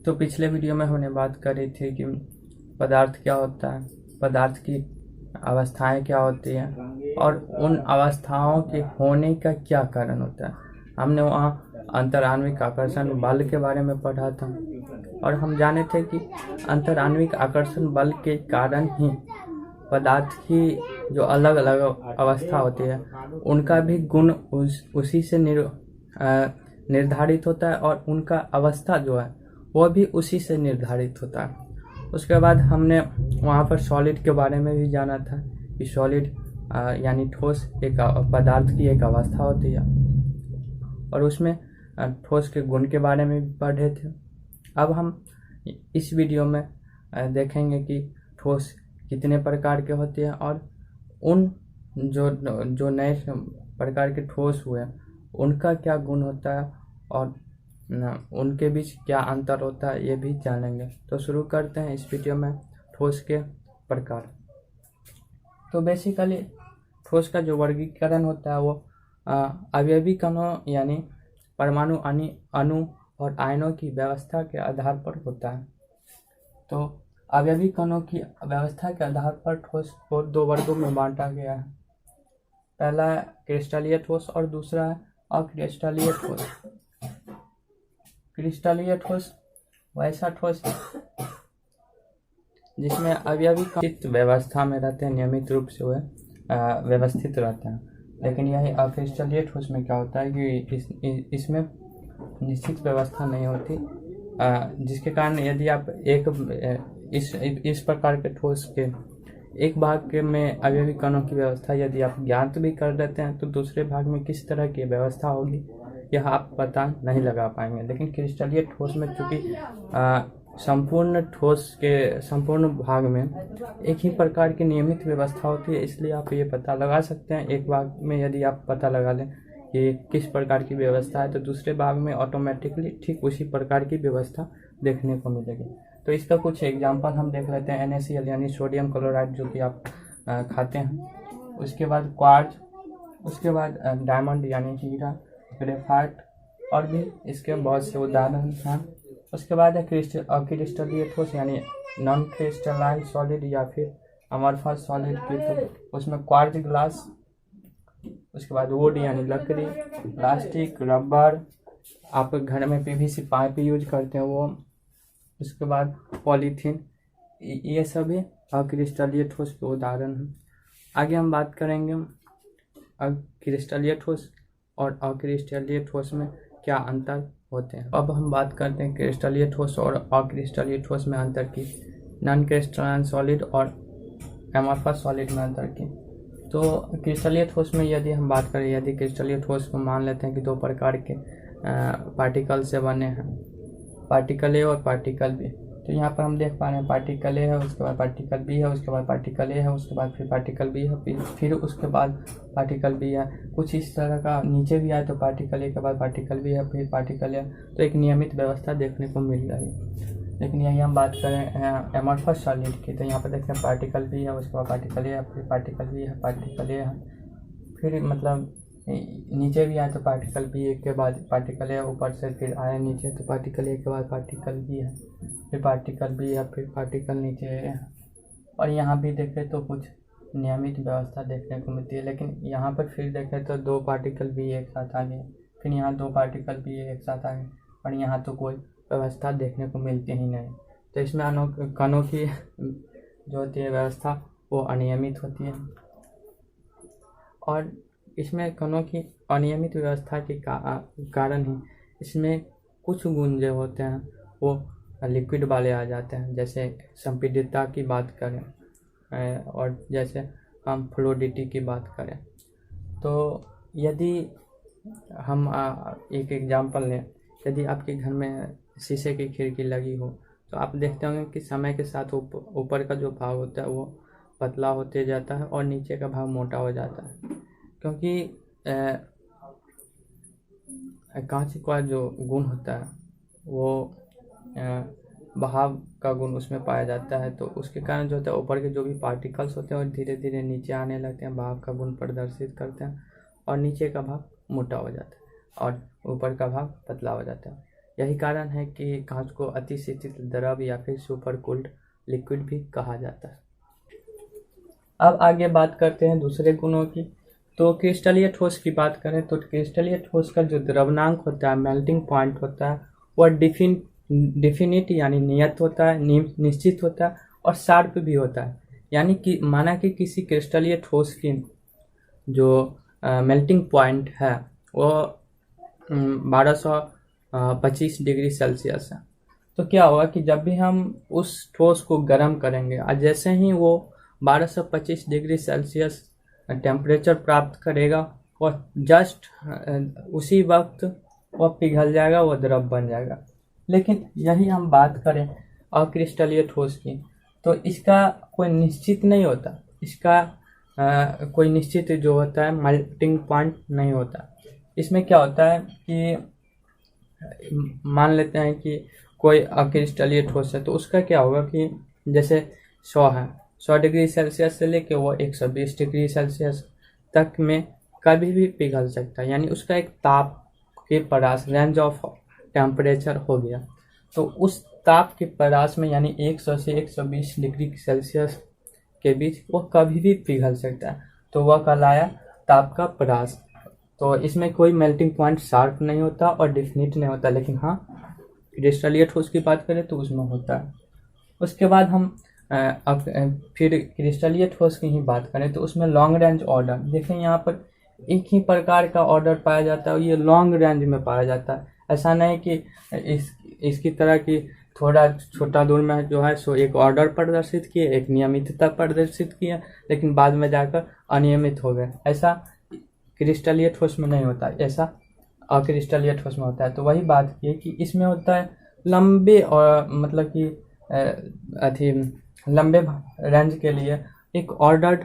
तो पिछले वीडियो में हमने बात करी थी कि पदार्थ क्या होता है, पदार्थ की अवस्थाएं क्या होती हैं और उन अवस्थाओं के होने का क्या कारण होता है। हमने वहाँ अंतराण्विक आकर्षण बल के बारे में पढ़ा था और हम जाने थे कि अंतराण्विक आकर्षण बल के कारण ही पदार्थ की जो अलग अलग अवस्था होती है उनका भी गुण उसी से निर्धारित होता है और उनका अवस्था जो है वह भी उसी से निर्धारित होता है। उसके बाद हमने वहाँ पर सॉलिड के बारे में भी जाना था कि सॉलिड यानी ठोस एक पदार्थ की एक अवस्था होती है और उसमें ठोस के गुण के बारे में भी पढ़े थे। अब हम इस वीडियो में देखेंगे कि ठोस कितने प्रकार के होते हैं और उन जो नए प्रकार के ठोस हुए उनका क्या गुण होता है और उनके बीच क्या अंतर होता है ये भी जानेंगे। तो शुरू करते हैं इस वीडियो में ठोस के प्रकार। तो बेसिकली ठोस का जो वर्गीकरण होता है वो अवयवी कणों यानी परमाणु अणु और आयनों की व्यवस्था के आधार पर होता है। तो अवयवी कणों की व्यवस्था के आधार पर ठोस को दो वर्गों में बांटा गया है। पहला है क्रिस्टलीय ठोस और दूसरा है अक्रिस्टलीय ठोस। क्रिस्टलीय ठोस वैसा ठोस जिसमें अवयवी कण व्यवस्था में रहते हैं, नियमित रूप से वह व्यवस्थित रहते हैं। लेकिन यह अक्रिस्टलीय ठोस में क्या होता है कि इसमें निश्चित व्यवस्था नहीं होती, जिसके कारण यदि आप इस प्रकार के ठोस के एक भाग के में अवयवी कणों की व्यवस्था यदि आप ज्ञात भी कर देते हैं तो दूसरे भाग में किस तरह की व्यवस्था होगी यह आप पता नहीं लगा पाएंगे। लेकिन क्रिस्टलीय ठोस में चूंकि संपूर्ण ठोस के संपूर्ण भाग में एक ही प्रकार की नियमित व्यवस्था होती है, इसलिए आप ये पता लगा सकते हैं। एक भाग में यदि आप पता लगा लें कि किस प्रकार की व्यवस्था है तो दूसरे भाग में ऑटोमेटिकली ठीक उसी प्रकार की व्यवस्था देखने को मिलेगी। तो इसका कुछ एग्जांपल हम देख लेते हैं। NaCl यानी सोडियम क्लोराइड जो कि आप खाते हैं, उसके बाद क्वार्ट्ज, उसके बाद डायमंड यानी हीरा, ग्रेफाइट और भी इसके बहुत से उदाहरण हैं। उसके बाद है अक्रिस्टलीय ठोस यानी नॉन क्रिस्टलाइन सॉलिड या फिर अमरफस सॉलिड की, तो उसमें क्वार्ट्ज ग्लास, उसके बाद वुड यानी लकड़ी, प्लास्टिक, रबर, आप घर में PVC पाइप यूज करते हैं वो, उसके बाद पॉलीथीन, ये सभी अक्रिस्टलीय ठोस के उदाहरण हैं। आगे हम बात करेंगे क्रिस्टलीय ठोस और अक्रिस्टलीय ठोस में क्या अंतर होते हैं। अब हम बात करते हैं क्रिस्टलीय ठोस और अक्रिस्टलीय ठोस में अंतर की, नॉन क्रिस्टलाइन सॉलिड और एमॉर्फस सॉलिड में अंतर की। तो क्रिस्टलीय ठोस में यदि हम बात करें, यदि क्रिस्टलीय ठोस को मान लेते हैं कि दो प्रकार के पार्टिकल से बने हैं, पार्टिकल ए और पार्टिकल बी। तो यहाँ पर हम देख पा रहे हैं पार्टिकल ए है, उसके बाद पार्टिकल बी है, उसके बाद पार्टिकल ए है, उसके बाद फिर पार्टिकल बी है, फिर उसके बाद पार्टिकल बी है। कुछ इस तरह का नीचे भी आए तो पार्टिकल ए के बाद पार्टिकल बी है, फिर पार्टिकल ए। तो एक नियमित व्यवस्था देखने को मिल रही है। लेकिन यही हम बात करें एमॉर्फस सॉलिड की, तो यहाँ पर देखते हैं पार्टिकल बी है, उसके बाद पार्टिकल ए है, फिर पार्टिकल बी है, पार्टिकल ए है, फिर मतलब नीचे भी आए तो पार्टिकल बी के बाद पार्टिकल ए, ऊपर से फिर आए नीचे तो पार्टिकल ए के बाद पार्टिकल बी है, फिर पार्टिकल बी है, फिर पार्टिकल नीचे है। और यहाँ भी देखें तो कुछ नियमित व्यवस्था देखने को मिलती है। लेकिन यहाँ पर फिर देखें तो दो पार्टिकल बी एक साथ आ गए, फिर यहाँ दो पार्टिकल बी एक साथ आ गए और यहाँ तो कोई व्यवस्था देखने को मिलती ही नहीं। तो इसमें कणों की जो होती है व्यवस्था वो अनियमित होती है और इसमें कणों की अनियमित व्यवस्था के कारण ही इसमें कुछ गुण जो होते हैं वो लिक्विड वाले आ जाते हैं। जैसे संपीडितता की बात करें और जैसे हम फ्लूइडिटी की बात करें, तो यदि हम एक एग्जांपल लें, यदि आपके घर में शीशे की खिड़की लगी हो तो आप देखते होंगे कि समय के साथ ऊपर का जो भाग होता है वो पतला होते जाता है और नीचे का भाग मोटा हो जाता है, क्योंकि कांच का जो गुण होता है वो बहाव का गुण उसमें पाया जाता है। तो उसके कारण जो होता है ऊपर के जो भी पार्टिकल्स होते हैं वो धीरे धीरे नीचे आने लगते हैं, बहाव का गुण प्रदर्शित करते हैं और नीचे का भाग मोटा हो जाता है और ऊपर का भाग पतला हो जाता है। यही कारण है कि कांच को अतिशीतल द्रव या फिर सुपर कूल्ड लिक्विड भी कहा जाता है। अब आगे बात करते हैं दूसरे गुणों की। तो क्रिस्टलीय ठोस की बात करें तो क्रिस्टलीय ठोस का जो द्रवनांक होता है, मेल्टिंग पॉइंट होता है, वह डिफिनिट यानी नियत होता है, निश्चित होता है और शार्प भी होता है। यानी कि माना कि किसी क्रिस्टलीय ठोस की जो मेल्टिंग पॉइंट है वो 1225 डिग्री सेल्सियस है। तो क्या होगा कि जब भी हम उस ठोस को गर्म करेंगे और जैसे ही वो 1225 डिग्री सेल्सियस टेम्परेचर प्राप्त करेगा, वह जस्ट उसी वक्त वह पिघल जाएगा, वह द्रव बन जाएगा। लेकिन यही हम बात करें अक्रिस्टलीय ठोस की, तो इसका कोई निश्चित नहीं होता, इसका कोई निश्चित जो होता है मेल्टिंग पॉइंट नहीं होता। इसमें क्या होता है कि मान लेते हैं कि कोई अक्रिस्टलीय ठोस है, तो उसका क्या होगा कि जैसे 100 है, 100 डिग्री सेल्सियस से लेके वो 120 डिग्री सेल्सियस तक में कभी भी पिघल सकता है। यानी उसका एक ताप के परास, रेंज ऑफ टेम्परेचर हो गया। तो उस ताप के परास में यानी 100 से 120 डिग्री सेल्सियस के बीच वो कभी भी पिघल सकता है, तो वह कहलाया ताप का परास। तो इसमें कोई मेल्टिंग पॉइंट शार्प नहीं होता और डिफिनिट नहीं होता। लेकिन हाँ, क्रिस्टलीय ठोस की बात करें तो उसमें होता है। उसके बाद हम अब फिर क्रिस्टलीय ठोस की ही बात करें तो उसमें लॉन्ग रेंज ऑर्डर देखें, यहाँ पर एक ही प्रकार का ऑर्डर पाया जाता है और ये लॉन्ग रेंज में पाया जाता है। ऐसा नहीं कि इसकी तरह की थोड़ा छोटा दूर में जो है सो एक ऑर्डर प्रदर्शित किए, एक नियमितता प्रदर्शित किया, लेकिन बाद में जाकर अनियमित हो गए। ऐसा क्रिस्टलीय ठोस में नहीं होता, ऐसा अक्रिस्टलीय ठोस में होता है। तो वही बात की कि इसमें होता है लंबे और मतलब कि लंबे रेंज के लिए एक ऑर्डर्ड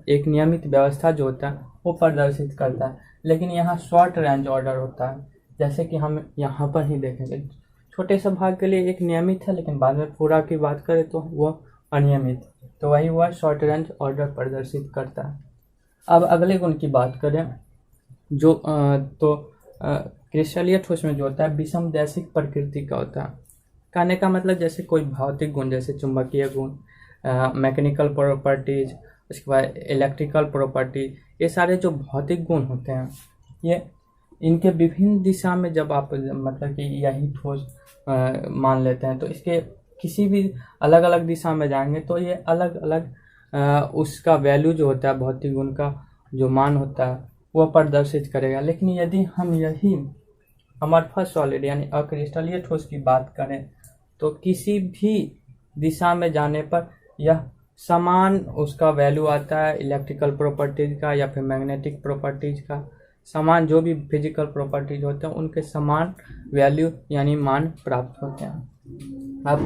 एक नियमित व्यवस्था जो होता है वो प्रदर्शित करता है। लेकिन यहाँ शॉर्ट रेंज ऑर्डर होता है, जैसे कि हम यहाँ पर ही देखेंगे। छोटे से भाग के लिए एक नियमित है, लेकिन बाद में पूरा की बात करें तो वो अनियमित, तो वही हुआ शॉर्ट रेंज ऑर्डर प्रदर्शित करता है। अब अगले गुण की बात करें जो क्रिस्टलीय ठोस में जो होता है विषमदैशिक प्रकृति का होता है। कहने का मतलब जैसे कोई भौतिक गुण, जैसे चुंबकीय गुण, मैकेनिकल प्रॉपर्टीज, उसके बाद इलेक्ट्रिकल प्रॉपर्टी, ये सारे जो भौतिक गुण होते हैं, ये इनके विभिन्न दिशा में जब आप मतलब कि यही ठोस मान लेते हैं, तो इसके किसी भी अलग अलग दिशा में जाएंगे तो ये अलग अलग उसका वैल्यू जो होता है, भौतिक गुण का जो मान होता है वह प्रदर्शित करेगा। लेकिन यदि हम यही अमरफस सॉलिड यानी अक्रिस्टलीय ठोस की बात करें तो किसी भी दिशा में जाने पर यह समान उसका वैल्यू आता है, इलेक्ट्रिकल प्रॉपर्टीज का या फिर मैग्नेटिक प्रॉपर्टीज का, समान जो भी फिजिकल प्रॉपर्टीज होते हैं उनके समान वैल्यू यानी मान प्राप्त होते हैं। अब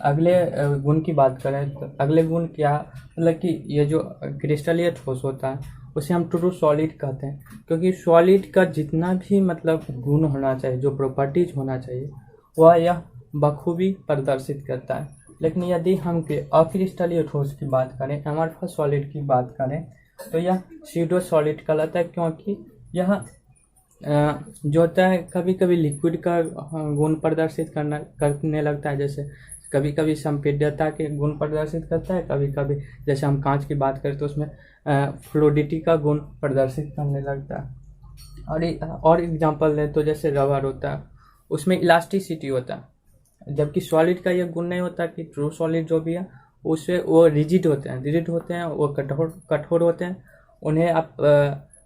अगले गुण की बात करें तो अगले गुण क्या, मतलब कि ये जो क्रिस्टलीय ठोस होता है उसे हम ट्रू सॉलिड कहते हैं, क्योंकि सॉलिड का जितना भी मतलब गुण होना चाहिए, जो प्रॉपर्टीज होना चाहिए, वह यह बखूबी प्रदर्शित करता है। लेकिन यदि हम अक्रिस्टलीय ठोस की बात करें, अमरफस सॉलिड की बात करें, तो यह स्यूडो सॉलिड कहलाता है, क्योंकि यह जो होता है कभी कभी लिक्विड का गुण प्रदर्शित करने लगता है। जैसे कभी कभी संपीड्यता के गुण प्रदर्शित करता है, कभी कभी जैसे हम कांच की बात करें तो उसमें फ्लूइडिटी का गुण प्रदर्शित करने लगता है। और एग्जांपल लें तो जैसे रबर होता है, उसमें इलास्टिसिटी होता है, जबकि सॉलिड का यह गुण नहीं होता कि ट्रू सॉलिड जो भी है उससे वो रिजिड होते हैं, वो कठोर होते हैं। उन्हें आप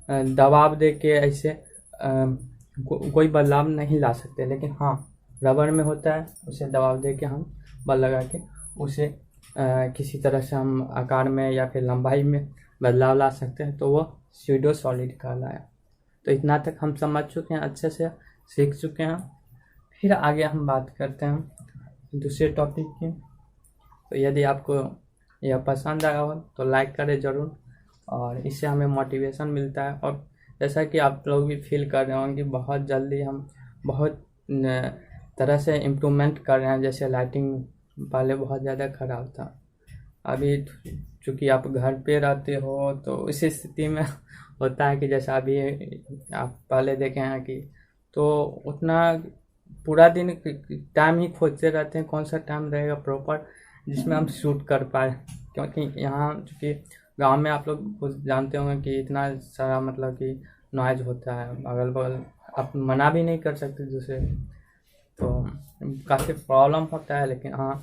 दबाव दे के ऐसे कोई बदलाव नहीं ला सकते। लेकिन हाँ, रबर में होता है, उसे दबाव दे के हम बल लगा के उसे किसी तरह से हम आकार में या फिर लंबाई में बदलाव ला सकते हैं, तो वह स्यूडो सॉलिड कहलाया। तो इतना तक हम समझ चुके हैं, अच्छे से सीख चुके हैं। फिर आगे हम बात करते हैं दूसरे टॉपिक की। तो यदि आपको यह पसंद आया हो तो लाइक करें ज़रूर, और इससे हमें मोटिवेशन मिलता है। और जैसा कि आप लोग भी फील कर रहे होंगे, बहुत जल्दी हम बहुत तरह से इम्प्रूवमेंट कर रहे हैं। जैसे लाइटिंग पहले बहुत ज़्यादा ख़राब था, अभी चूँकि आप घर पे रहते हो तो इस स्थिति में होता है कि जैसा अभी आप पहले देखे हैं कि तो उतना पूरा दिन टाइम ही खोजते रहते हैं, कौन सा टाइम रहेगा प्रॉपर जिसमें हम शूट कर पाए, क्योंकि यहाँ चूँकि गांव में आप लोग कुछ जानते होंगे कि इतना सारा मतलब कि नॉइज होता है अगल बगल, आप मना भी नहीं कर सकते दूसरे, तो काफ़ी प्रॉब्लम होता है। लेकिन हाँ,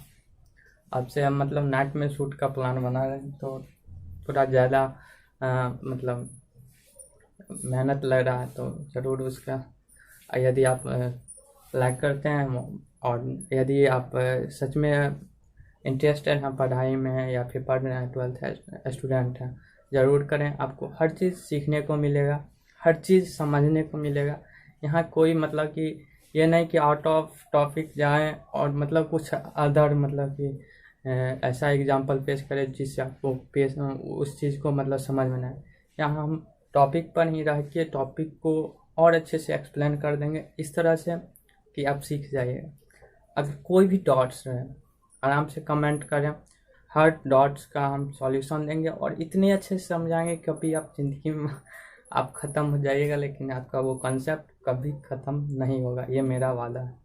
अब से हम मतलब नाइट में शूट का प्लान बना रहे हैं, तो थोड़ा ज़्यादा मतलब मेहनत लग रहा है, तो ज़रूर उसका यदि आप लाइक करते हैं और यदि आप सच में इंटरेस्टेड हैं पढ़ाई में या फिर पढ़ रहे हैं, 12th स्टूडेंट हैं, ज़रूर करें। आपको हर चीज़ सीखने को मिलेगा, हर चीज़ समझने को मिलेगा। यहाँ कोई मतलब कि ये नहीं कि आउट ऑफ टॉपिक जाएं और मतलब कुछ अदर मतलब कि ऐसा एग्जांपल पेश करें जिससे आपको पेश उस चीज़ को मतलब समझ में ना आए। यहाँ हम टॉपिक पर ही रह के टॉपिक को और अच्छे से एक्सप्लेन कर देंगे इस तरह से कि आप सीख जाइएगा। अगर कोई भी डॉट्स है आराम से कमेंट करें, हर डॉट्स का हम सॉल्यूशन देंगे और इतने अच्छे से समझाएंगे कभी आप ज़िंदगी में आप ख़त्म हो जाइएगा, लेकिन आपका वो कॉन्सेप्ट कभी ख़त्म नहीं होगा, ये मेरा वादा है।